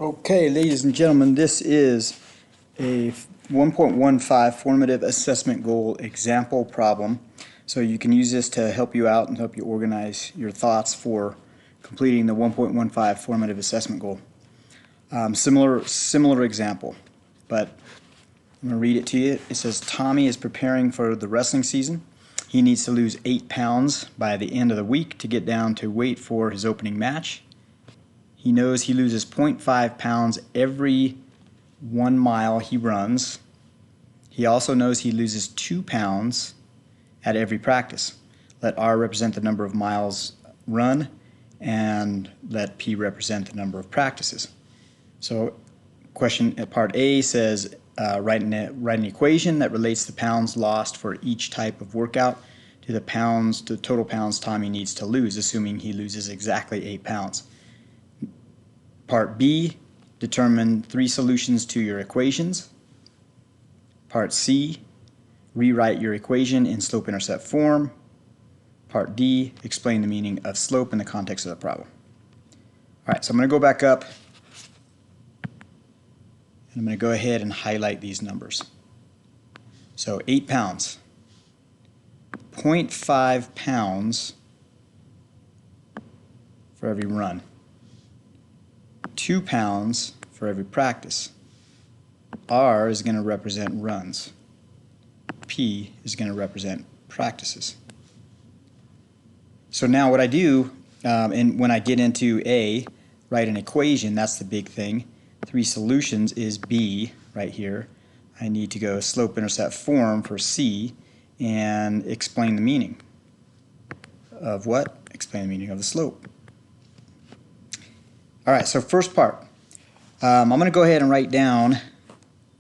Okay, ladies and gentlemen, this is a 1.15 formative assessment goal example problem. So you can use this to help you out and help you organize your thoughts for completing the 1.15 formative assessment goal. Similar example, but I'm going to read it to you. It says Tommy is preparing for the wrestling season. He needs to lose 8 pounds by the end of the week to get down to weight for his opening match. He knows he loses 0.5 pounds every 1 mile he runs. He also knows he loses 2 pounds at every practice. Let R represent the number of miles run, and let P represent the number of practices. So question at part A says write an equation that relates the pounds lost for each type of workout to the total pounds Tommy needs to lose, assuming he loses exactly 8 pounds. Part B, determine 3 solutions to your equations. Part C, rewrite your equation in slope-intercept form. Part D, explain the meaning of slope in the context of the problem. All right, so I'm going to go back up, and I'm going to go ahead and highlight these numbers. So 8 pounds, 0.5 pounds for every run. 2 pounds for every practice. R is going to represent runs. P is going to represent practices. So now what I do, and when I get into A, write an equation, that's the big thing. 3 solutions is B right here. I need to go slope-intercept form for C and explain the meaning of what? Explain the meaning of the slope. All right, so first part, I'm going to go ahead and write down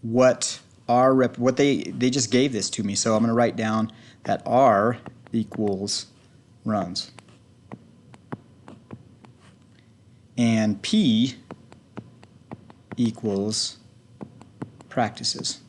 what they just gave this to me. So I'm going to write down that R equals runs, and P equals practices.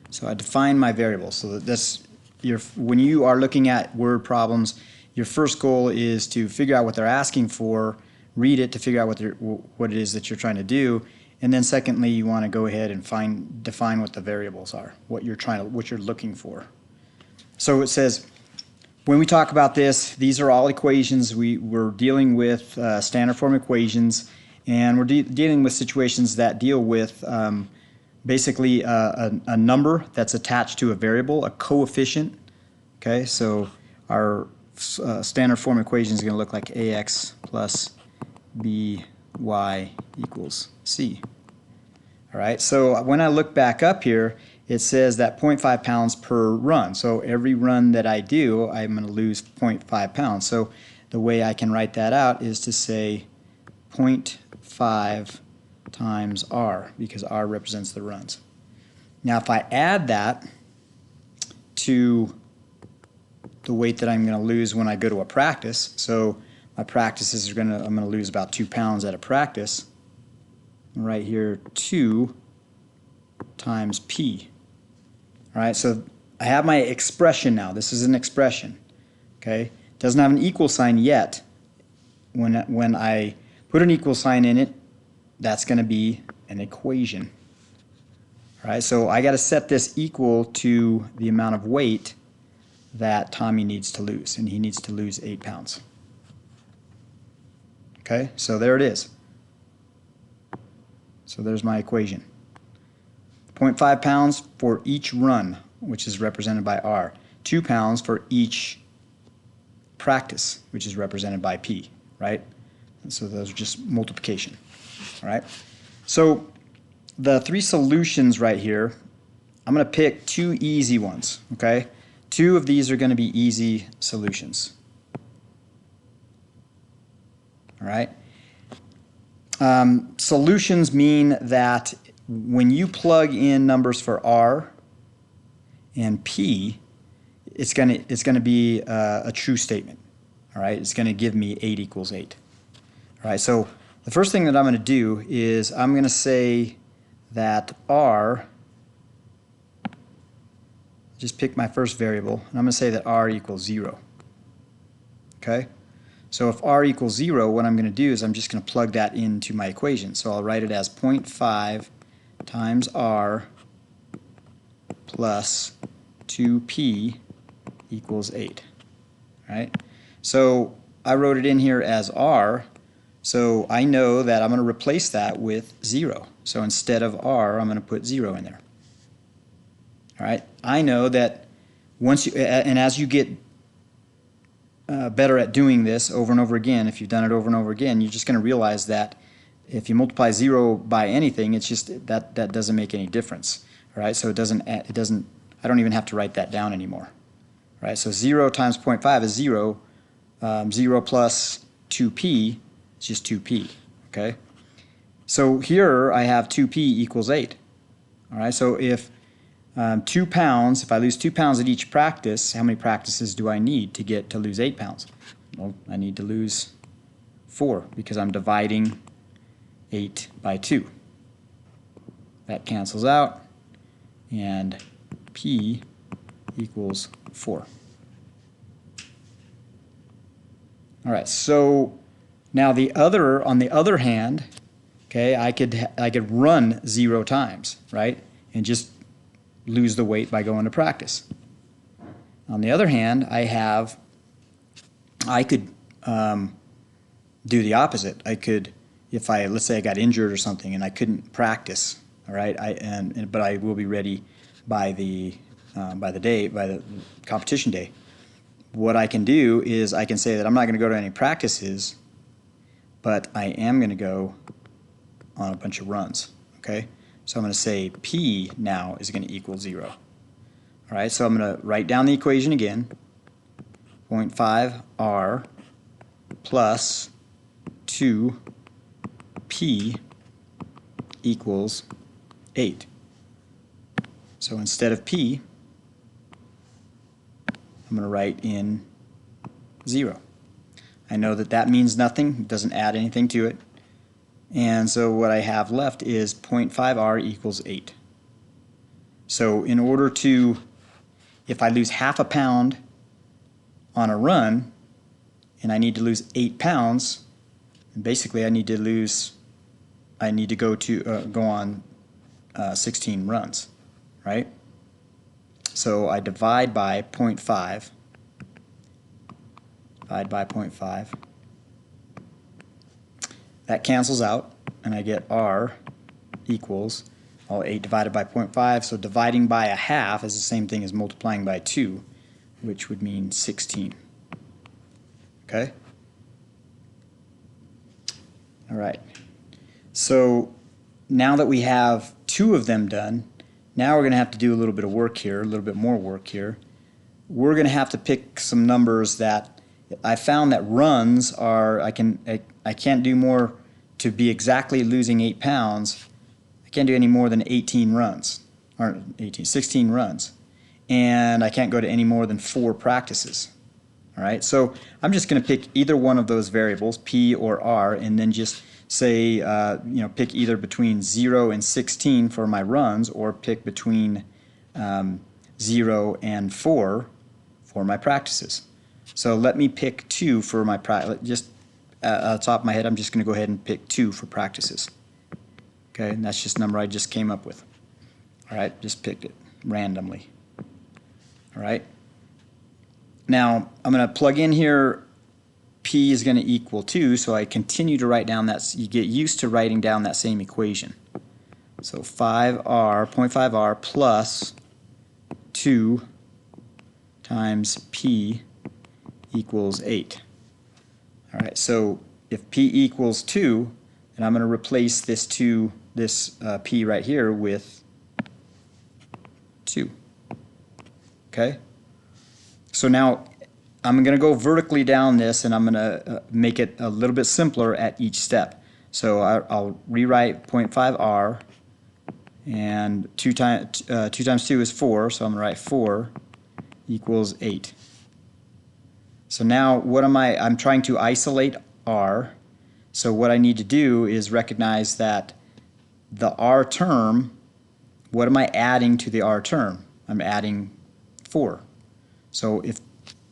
So I define my variables. So that when you are looking at word problems, your first goal is to figure out what they're asking for, read it to figure out what it is that you're trying to do, and then secondly, you want to go ahead and define what the variables are, what you're looking for. So it says, when we talk about this, these are all equations. We're dealing with standard form equations, and we're dealing with situations that deal with basically a number that's attached to a variable, a coefficient. Okay, so our standard form equation is going to look like ax plus by equals c. All right, so when I look back up here, it says that 0.5 pounds per run. So every run that I do, I'm going to lose 0.5 pounds. So the way I can write that out is to say 0.5 times R, because R represents the runs. Now if I add that to the weight that I'm going to lose when I go to a practice, so my practices I'm going to lose about 2 pounds at a practice. Right here, 2 times P. All right, so I have my expression now. This is an expression. Okay, doesn't have an equal sign yet. When I put an equal sign in it, that's going to be an equation. All right, so I got to set this equal to the amount of weight that Tommy needs to lose, and he needs to lose 8 pounds. Okay, so there it is. So there's my equation. 0.5 pounds for each run, which is represented by R. 2 pounds for each practice, which is represented by P, right? And so those are just multiplication, all right? So the 3 solutions right here, I'm going to pick 2 easy ones, okay? 2 of these are going to be easy solutions. All right. Solutions mean that when you plug in numbers for R and P, it's going to be a true statement. All right. It's going to give me 8 equals 8. All right. So the first thing that I'm going to do is I'm going to say that R, just pick my first variable, and I'm going to say that R equals 0. Okay? So if r equals 0, what I'm going to do is I'm just going to plug that into my equation. So I'll write it as 0.5 times r plus 2p equals 8. Right? So I wrote it in here as r, so I know that I'm going to replace that with 0. So instead of r, I'm going to put 0 in there. All right? I know that once you, and as you get better at doing this over and over again, if you've done it over and over again, you're just going to realize that if you multiply 0 by anything, it's just that doesn't make any difference. All right? So it doesn't, I don't even have to write that down anymore. All right? So 0 times 0.5 is 0. 0 plus 2p is just 2p. Okay? So here I have 2p equals 8. All right? So if 2 pounds, if I lose 2 pounds at each practice, how many practices do I need to get to lose 8 pounds? Well, I need to lose 4 because I'm dividing 8 by 2. That cancels out, and p equals 4. All right, so now on the other hand, okay, I could run 0 times, right, and just lose the weight by going to practice. On the other hand, I could do the opposite. I could, let's say I got injured or something and I couldn't practice, all right, but I will be ready by the competition day. What I can do is I can say that I'm not going to go to any practices, but I am going to go on a bunch of runs, okay? So I'm going to say P now is going to equal 0. All right, so I'm going to write down the equation again. 0.5 R plus 2P equals 8. So instead of P, I'm going to write in 0. I know that that means nothing, it doesn't add anything to it. And so what I have left is 0.5R equals 8. So in order to, if I lose half a pound on a run, and I need to lose 8 pounds, and basically I need to go on 16 runs, right? So I divide by 0.5, that cancels out, and I get R equals, 8 divided by 0.5, so dividing by a half is the same thing as multiplying by 2, which would mean 16. Okay? All right. So now that we have 2 of them done, now we're going to have to do a little bit of work here, a little bit more work here. We're going to have to pick some numbers that I found that runs are, I can't do more to be exactly losing 8 pounds. I can't do any more than 18 runs, or 16 runs. And I can't go to any more than 4 practices. All right, so I'm just going to pick either one of those variables, P or R, and then just say, pick either between 0 and 16 for my runs, or pick between 0 and 4 for my practices. So let me pick 2 for my practice. Just at the top of my head, I'm just going to go ahead and pick 2 for practices. Okay, and that's just a number I just came up with. All right, just picked it randomly. All right. Now I'm going to plug in here. P is going to equal 2, so I continue to write down that. You get used to writing down that same equation. So 0.5R plus 2 times P equals 8. All right, so if P equals 2, then I'm going to replace this P right here with 2. Okay? So now I'm going to go vertically down this, and I'm going to make it a little bit simpler at each step. So I'll rewrite 0.5R, and 2 times 2 is 4, so I'm going to write 4 equals 8. So now I'm trying to isolate R. So what I need to do is recognize that the R term, what am I adding to the R term? I'm adding 4. So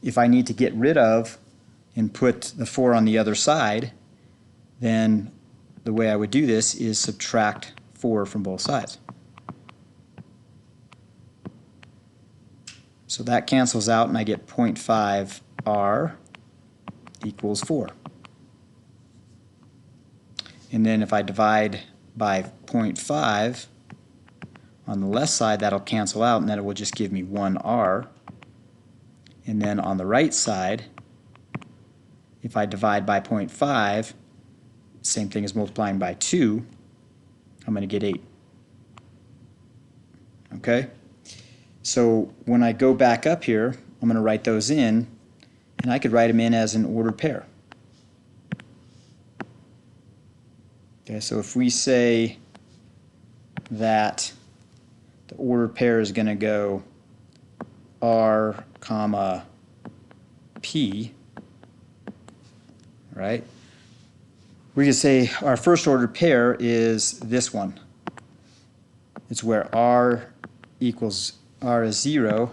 if I need to get rid of and put the 4 on the other side, then the way I would do this is subtract 4 from both sides. So that cancels out and I get 0.5 r equals 4. And then if I divide by 0.5 on the left side, that'll cancel out and then it will just give me 1r. And then on the right side, if I divide by 0.5, same thing as multiplying by 2, I'm going to get 8. Okay? So when I go back up here, I'm going to write those in, and I could write them in as an ordered pair. Okay, so if we say that the ordered pair is going to go R, comma, P, right? We could say our first ordered pair is this one. It's where R is 0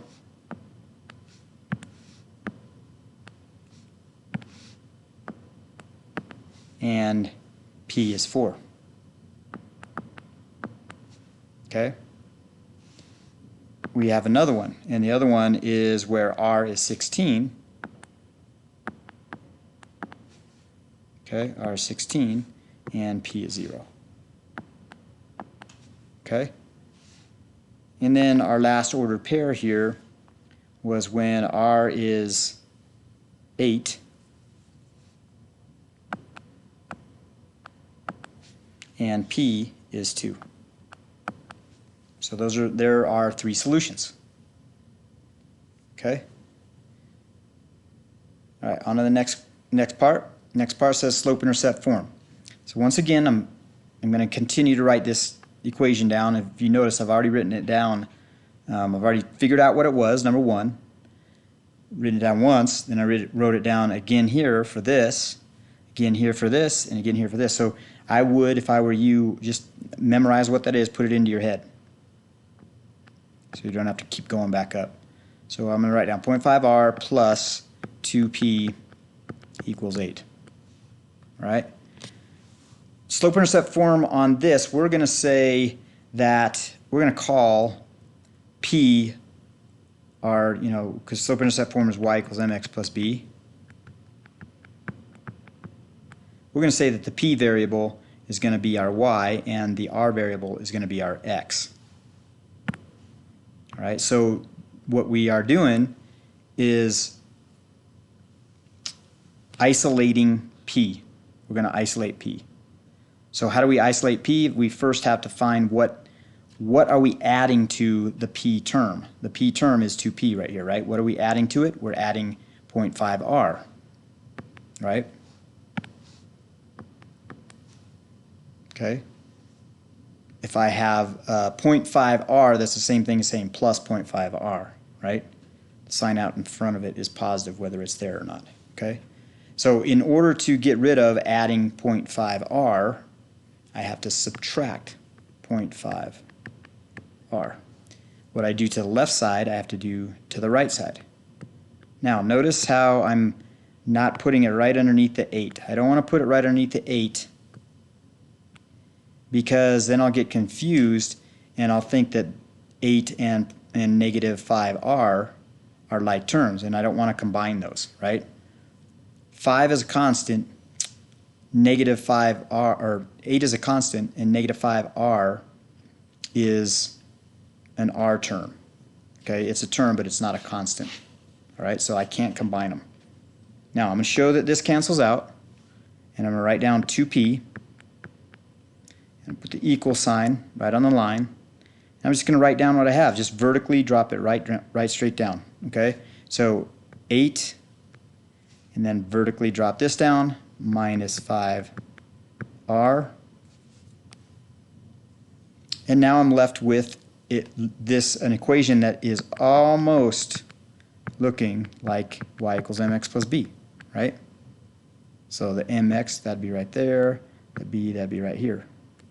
and P is 4. Okay? We have another one, and the other one is where R is 16. Okay, R is 16 and P is 0. Okay? And then our last ordered pair here was when R is 8 and P is 2. So there are 3 solutions. Okay? All right, on to the next part. Next part says slope-intercept form. So once again, I'm going to continue to write this equation down. If you notice, I've already written it down. I've already figured out what it was, number 1. Written it down once, then I wrote it down again here for this, again here for this, and again here for this. So I would, if I were you, just memorize what that is, put it into your head. So you don't have to keep going back up. So I'm going to write down 0.5r plus 2p equals 8. All right? Slope-intercept form on this, we're going to say that we're going to call p our, because slope-intercept form is y equals mx plus b. We're going to say that the p variable is going to be our y and the r variable is going to be our x. All right, so what we are doing is isolating p. We're going to isolate p. So how do we isolate p? We first have to find what are we adding to the p term. The p term is 2p right here, right? What are we adding to it? We're adding 0.5r, right? Okay. If I have 0.5r, that's the same thing as saying plus 0.5r, right? The sign out in front of it is positive whether it's there or not, okay? So in order to get rid of adding 0.5r, I have to subtract 0.5r. What I do to the left side, I have to do to the right side. Now, notice how I'm not putting it right underneath the 8. I don't want to put it right underneath the 8 because then I'll get confused and I'll think that 8 and negative 5r are like terms, and I don't want to combine those, right? 5 is a constant, negative 5r, or 8 is a constant, and negative 5r is an r term. Okay, it's a term, but it's not a constant. All right, so I can't combine them. Now I'm going to show that this cancels out, and I'm going to write down 2p, and put the equal sign right on the line. I'm just going to write down what I have. Just vertically drop it right straight down. Okay, so 8, and then vertically drop this down, minus 5r. And now I'm left with an equation that is almost looking like y equals mx plus b, right? So the mx, that'd be right there, the b, that'd be right here.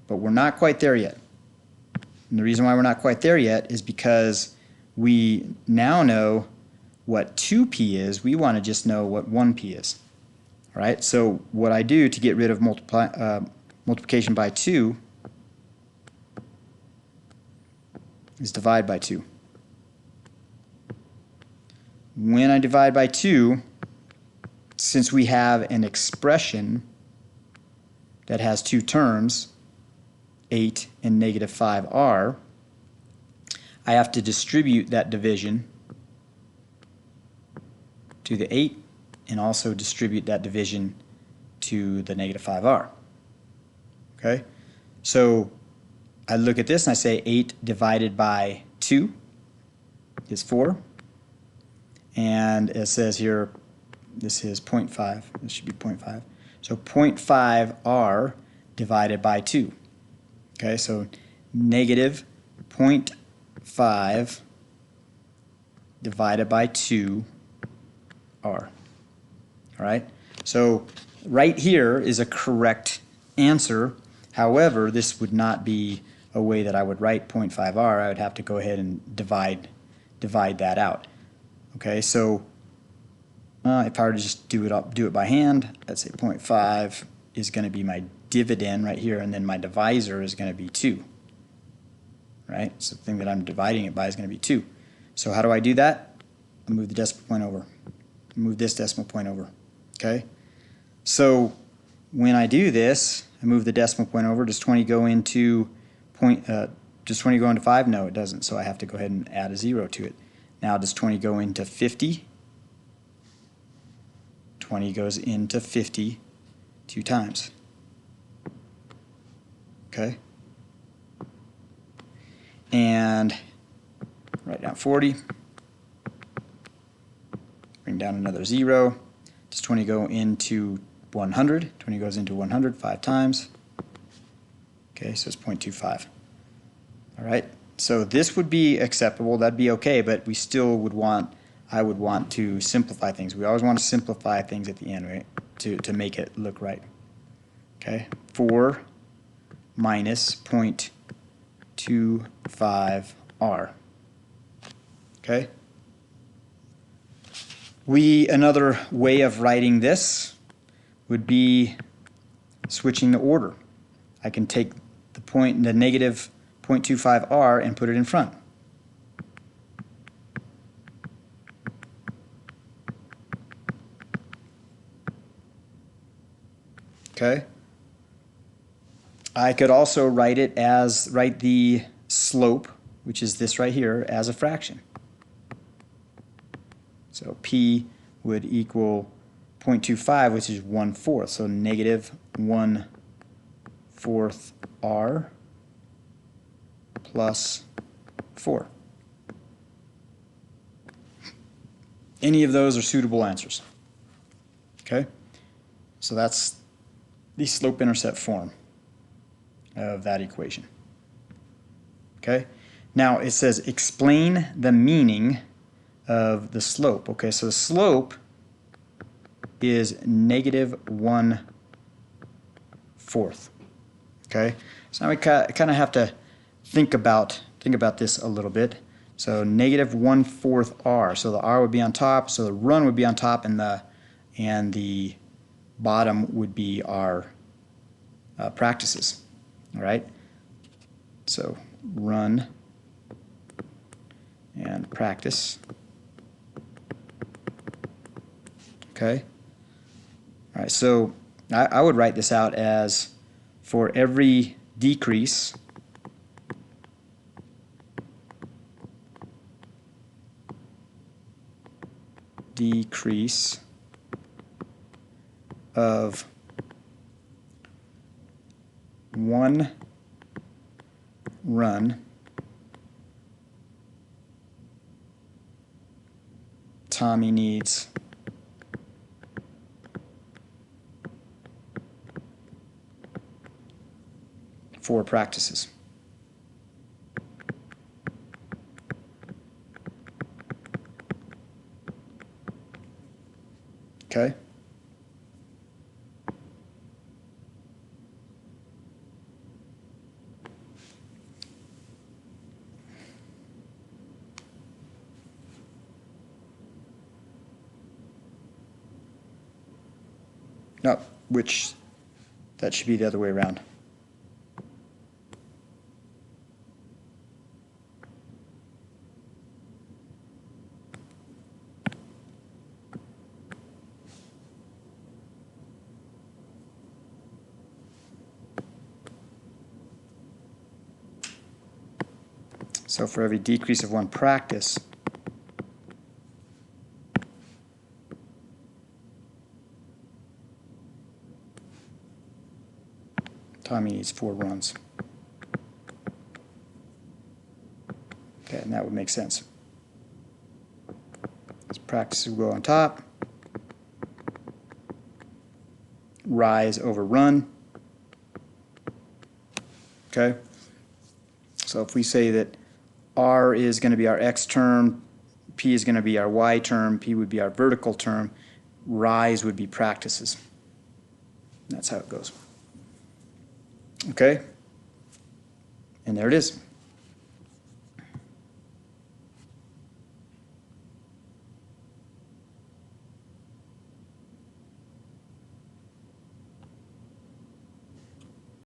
But we're not quite there yet. And the reason why we're not quite there yet is because we now know what 2p is. We want to just know what 1p is. All right, so what I do to get rid of multiplication by 2 is divide by 2. When I divide by 2, since we have an expression that has two terms, 8 and negative 5r, I have to distribute that division to the 8 and also distribute that division to the negative 5r. Okay? So I look at this and I say 8 divided by 2 is 4. And it says here, this is 0.5. This should be 0.5. So 0.5r divided by 2. Okay, so negative 0.5 divided by 2r. All right, so right here is a correct answer. However, this would not be a way that I would write 0.5r. I would have to go ahead and divide that out. Okay, so if I were to just do it by hand, let's say 0.5 is going to be my dividend right here, and then my divisor is going to be 2. Right? So the thing that I'm dividing it by is going to be 2. So how do I do that? I move the decimal point over. Move this decimal point over. Okay? So when I do this, I move the decimal point over. Does 20 go into does 20 go into 5? No, it doesn't. So I have to go ahead and add a 0 to it. Now does 20 go into 50? 20 goes into 50 2 times. Okay? And write down 40. Bring down another 0. Does 20 go into 100? 20 goes into 100 5 times. Okay, so it's 0.25. All right, so this would be acceptable. That'd be okay, but we still would want, I would want to simplify things. We always want to simplify things at the end, right, to make it look right. Okay, 4 minus 0.25r. Okay. Another way of writing this would be switching the order. I can take the negative 0.25r and put it in front. Okay. I could also write the slope, which is this right here, as a fraction. So p would equal 0.25, which is 1/4. So negative 1/4 r plus 4. Any of those are suitable answers. Okay? So that's the slope-intercept form of that equation. Okay? Now it says explain the meaning of the slope. Okay, so the slope is negative 1/4. Okay, so now we kind of have to think about this a little bit. So negative 1/4 r. So the r would be on top. So the run would be on top, and the bottom would be our practices. All right. So run and practice. Okay. All right. So I would write this out as for every decrease of 1 run, Tommy needs 4 practices. Okay? No, which, that should be the other way around. So for every decrease of 1 practice, Tommy needs 4 runs. Okay, and that would make sense. His practice will go on top. Rise over run. Okay? So if we say that R is going to be our X term, P is going to be our Y term, P would be our vertical term, rise would be practices. That's how it goes. Okay? And there it is.